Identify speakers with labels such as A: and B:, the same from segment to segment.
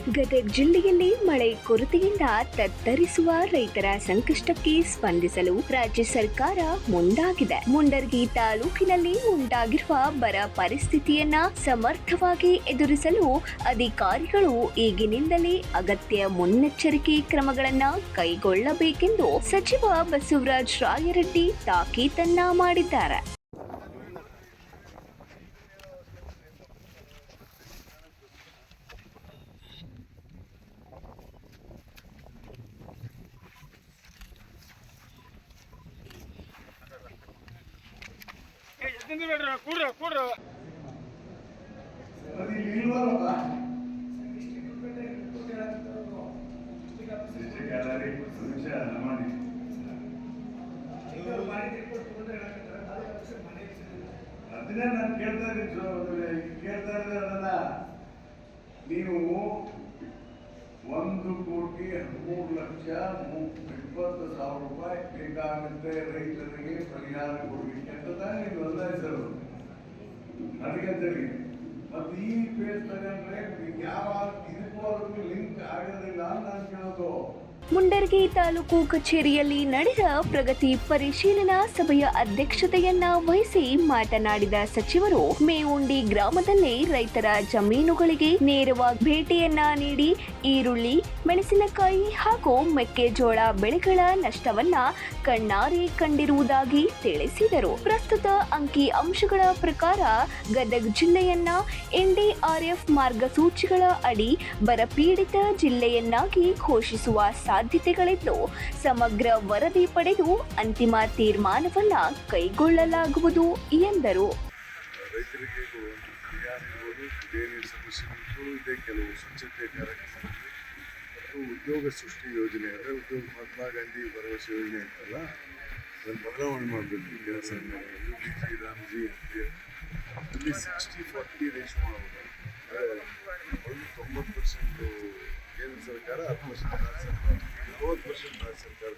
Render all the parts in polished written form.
A: ಗದಗ ಜಿಲ್ಲೆಯಲ್ಲಿ ಮಳೆ ಕೊರತೆಯಿಂದ ತತ್ತರಿಸುವ ರೈತರ ಸಂಕಷ್ಟಕ್ಕೆ ಸ್ಪಂದಿಸಲು ರಾಜ್ಯ ಸರ್ಕಾರ ಮುಂದಾಗಿದೆ. ಮುಂಡರ್ಗಿ ತಾಲೂಕಿನಲ್ಲಿ ಉಂಟಾಗಿರುವ ಬರ ಪರಿಸ್ಥಿತಿಯನ್ನ ಸಮರ್ಥವಾಗಿ ಎದುರಿಸಲು ಅಧಿಕಾರಿಗಳು ಈಗಿನಿಂದಲೇ ಅಗತ್ಯ ಮುನ್ನೆಚ್ಚರಿಕೆ ಕ್ರಮಗಳನ್ನು ಕೈಗೊಳ್ಳಬೇಕೆಂದು ಸಚಿವ ಬಸವರಾಜ ರಾಯರೆಡ್ಡಿ ತಾಕೀತನ್ನ ಮಾಡಿದ್ದಾರೆ.
B: ಅದನ್ನೇ ನಾನು ಕೇಳ್ತಾ ಇರೋದಲ್ಲ. ನೀವು 1,13,20,000 ರೂಪಾಯಿ ಬೇಕಾಗುತ್ತೆ ರೈತರಿಗೆ ಪರಿಹಾರ ಕೊಡಲಿಕ್ಕೆ ಅಂತ ತಾನೇ ನೀವು ಒತ್ತಾಯಿಸೋದು ನನಗಂತೇಳಿ. ಮತ್ತು ಈ ಪೇಸ್ ತಗೊಂಡ್ರೆ ಯಾವ ಇದಕ್ಕೂ ಲಿಂಕ್ ಆಗೋದಿಲ್ಲ ಅಂತ ನಾನು ಕೇಳೋದು.
A: ಮುಂಡರ್ಗಿ ತಾಲೂಕು ಕಚೇರಿಯಲ್ಲಿ ನಡೆದ ಪ್ರಗತಿ ಪರಿಶೀಲನಾ ಸಭೆಯ ಅಧ್ಯಕ್ಷತೆಯನ್ನ ವಹಿಸಿ ಮಾತನಾಡಿದ ಸಚಿವರು, ಮೇವುಂಡಿ ಗ್ರಾಮದಲ್ಲಿ ರೈತರ ಜಮೀನುಗಳಿಗೆ ನೇರವಾಗಿ ಭೇಟಿಯನ್ನ ನೀಡಿ ಈರುಳ್ಳಿ, ಮೆಣಸಿನಕಾಯಿ ಹಾಗೂ ಮೆಕ್ಕೆಜೋಳ ಬೆಳೆಗಳ ನಷ್ಟವನ್ನ ಕಣ್ಣಾರೆ ಕಂಡಿರುವುದಾಗಿ ತಿಳಿಸಿದರು. ಪ್ರಸ್ತುತ ಅಂಕಿ ಅಂಶಗಳ ಪ್ರಕಾರ ಗದಗ ಜಿಲ್ಲೆಯನ್ನ NDRF ಮಾರ್ಗಸೂಚಿಗಳ ಅಡಿ ಬರಪೀಡಿತ ಜಿಲ್ಲೆಯನ್ನಾಗಿ ಘೋಷಿಸುವ ಸಾಧ್ಯತೆಗಳಿದ್ದು ಸಮಗ್ರ ವರದಿ ಪಡೆದು ಅಂತಿಮ ತೀರ್ಮಾನವನ್ನ ಕೈಗೊಳ್ಳಲಾಗುವುದು ಎಂದರು.
B: ರೈತರಿಗೆ ಇದೆ, ಕೆಲವು ಸ್ವಚ್ಛತೆ ಕಾರ್ಯಕ್ರಮಗಳು ಮತ್ತು ಉದ್ಯೋಗ ಸೃಷ್ಟಿ ಯೋಜನೆ ಅಂದರೆ ಉದ್ಯೋಗ ಮಹಾತ್ಮ ಗಾಂಧಿ ಭರವಸೆ ಯೋಜನೆ ಅಂತಲ್ಲ, ಅದನ್ನು ಬದಲಾವಣೆ ಮಾಡಬೇಕು. ಕೆಲಸ ರಾಮ್ಜಿ ಅಲ್ಲಿ 60-40 ರೇಷ್ ಮಾಡಬೇಕು. ಅಂದರೆ 90% ಕೇಂದ್ರ ಸರ್ಕಾರ, 10% ರಾಜ್ಯ ಸರ್ಕಾರ, 90% ರಾಜ್ಯ ಸರ್ಕಾರ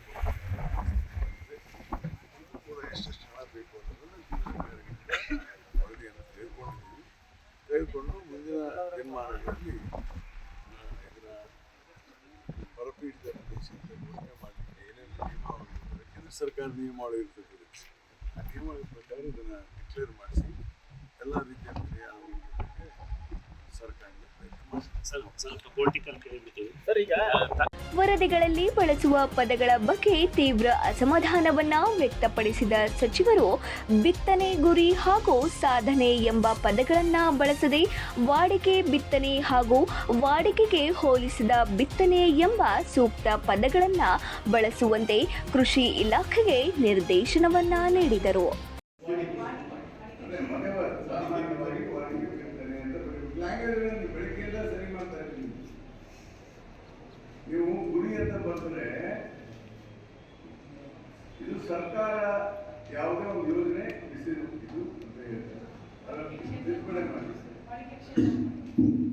B: ಕೂಡ ಎಷ್ಟೆಷ್ಟು ಹಣ ಬೇಕು ಅನ್ನೋದನ್ನು ವರದಿಯನ್ನು ತೆಗೆದುಕೊಂಡು ಮುಂದಿನ ದಿನಮಾನಗಳಲ್ಲಿ ಇದರ ಬರಪೀಡಿತ ಪ್ರದೇಶದಿಂದ ಘೋಷಣೆ ಮಾಡಲಿಕ್ಕೆ ಏನೇನು ನಿಯಮಾವಳಿ ಕೇಂದ್ರ ಸರ್ಕಾರ ನಿಯಮಾವಳಿ ಇರ್ತದೆ, ಆ ನಿಯಮಾವಳಿ ಪ್ರಕಾರ ಇದನ್ನು ಡಿಕ್ಲೇರ್ ಮಾಡಿಸಿ ಎಲ್ಲ ರೀತಿಯ ಪರಿಹಾರ ಸರ್ಕಾರ
A: ವರದಿಗಳಲ್ಲಿ ಬಳಸುವ ಪದಗಳ ಬಗ್ಗೆ ತೀವ್ರ ಅಸಮಾಧಾನವನ್ನ ವ್ಯಕ್ತಪಡಿಸಿದ ಸಚಿವರು, ಬಿತ್ತನೆ ಗುರಿ ಹಾಗೂ ಸಾಧನೆ ಎಂಬ ಪದಗಳನ್ನ ಬಳಸದೆ ವಾಡಿಕೆ ಬಿತ್ತನೆ ಹಾಗೂ ವಾಡಿಕೆಗೆ ಹೋಲಿಸಿದ ಬಿತ್ತನೆ ಎಂಬ ಸೂಕ್ತ ಪದಗಳನ್ನ ಬಳಸುವಂತೆ ಕೃಷಿ ಇಲಾಖೆಗೆ ನಿರ್ದೇಶನವನ್ನ ನೀಡಿದರು.
B: ಬೆಳಗ್ಗೆಲ್ಲ ಸರಿ ಮಾಡ್ತಾ ಇದ್ದೀನಿ. ನೀವು ಗುರಿ ಅಂತ ಬಂದರೆ ಇದು ಸರ್ಕಾರ ಯಾವುದೇ ಒಂದು ಯೋಜನೆ ಇದು ಅಂತ ಹೇಳ್ತಾರೆ, ಅದನ್ನು ತಿದ್ದುಪಡಿ ಮಾಡಿ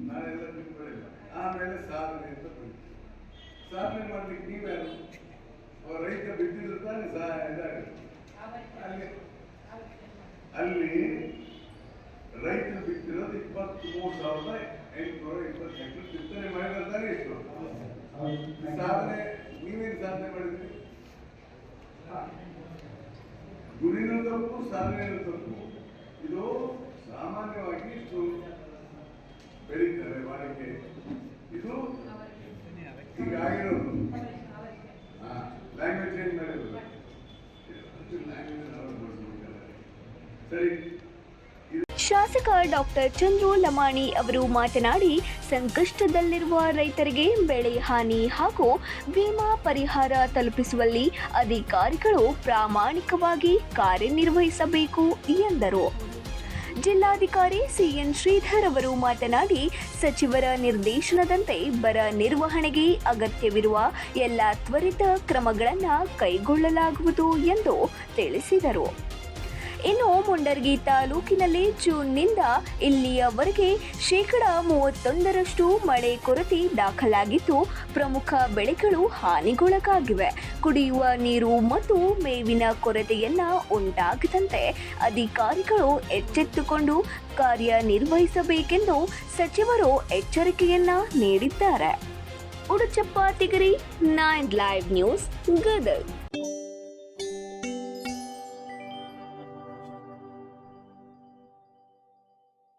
B: ನಾನೆಲ್ಲ ತಿದ್ದುಪಡಿ ಮಾಡಿ ಆಮೇಲೆ ಸಾಧನೆ ಅಂತ ಬಂದಿದೆ. ಸಾಧನೆ ಮಾಡ್ಲಿಕ್ಕೆ ನೀವ್ಯಾರು? ರೈತ ಬಿದ್ದಿದ್ರು ತಾನೆ ಅಲ್ಲಿ ರೈತರು ಬಿತ್ತಿರೋದು 23,820 ಬಿತ್ತನೆ ಮಾಡಿದ್ರೆ ಎಷ್ಟು ಸಾಧನೆ? ನೀವೇನು ಸಾಧನೆ ಮಾಡಿದ್ರಿ? ಗುರಿನೂ ತಪ್ಪು, ಸಾಧನೆಯೂ ತಪ್ಪು. ಇದು ಸಾಮಾನ್ಯವಾಗಿ ಇಷ್ಟು ಬೆಳೀತಾರೆ ವಾಡಿಕೆ. ಇದು ಹೀಗಾಗಿರೋದು ಲ್ಯಾಂಗ್ವೇಜ್ ಚೇಂಜ್ ಮಾಡಿರೋದು. ಸರಿ.
A: ಶಾಸಕ ಡಾಕ್ಟರ್ ಚಂದ್ರು ಲಮಾಣಿ ಅವರು ಮಾತನಾಡಿ, ಸಂಕಷ್ಟದಲ್ಲಿರುವ ರೈತರಿಗೆ ಬೆಳೆ ಹಾನಿ ಹಾಗೂ ವಿಮಾ ಪರಿಹಾರ ತಲುಪಿಸುವಲ್ಲಿ ಅಧಿಕಾರಿಗಳು ಪ್ರಾಮಾಣಿಕವಾಗಿ ಕಾರ್ಯನಿರ್ವಹಿಸಬೇಕು ಎಂದರು. ಜಿಲ್ಲಾಧಿಕಾರಿ CN ಶ್ರೀಧರ್ ಅವರು ಮಾತನಾಡಿ, ಸಚಿವರ ನಿರ್ದೇಶನದಂತೆ ಬರ ನಿರ್ವಹಣೆಗೆ ಅಗತ್ಯವಿರುವ ಎಲ್ಲ ತ್ವರಿತ ಕ್ರಮಗಳನ್ನು ಕೈಗೊಳ್ಳಲಾಗುವುದು ಎಂದು ತಿಳಿಸಿದರು. ಇನ್ನು ಮುಂಡರ್ಗಿ ತಾಲೂಕಿನಲ್ಲಿ ಜೂನ್ನಿಂದ ಇಲ್ಲಿಯವರೆಗೆ 31% ಮಳೆ ಕೊರತೆ ದಾಖಲಾಗಿದ್ದು ಪ್ರಮುಖ ಬೆಳೆಗಳು ಹಾನಿಗೊಳಗಾಗಿವೆ. ಕುಡಿಯುವ ನೀರು ಮತ್ತು ಮೇವಿನ ಕೊರತೆಯನ್ನ ಉಂಟಾಗದಂತೆ ಅಧಿಕಾರಿಗಳು ಎಚ್ಚೆತ್ತುಕೊಂಡು ಕಾರ್ಯನಿರ್ವಹಿಸಬೇಕೆಂದು ಸಚಿವರು ಎಚ್ಚರಿಕೆಯನ್ನ ನೀಡಿದ್ದಾರೆ. Uduchappa Tigari, 9 live news, Gadag.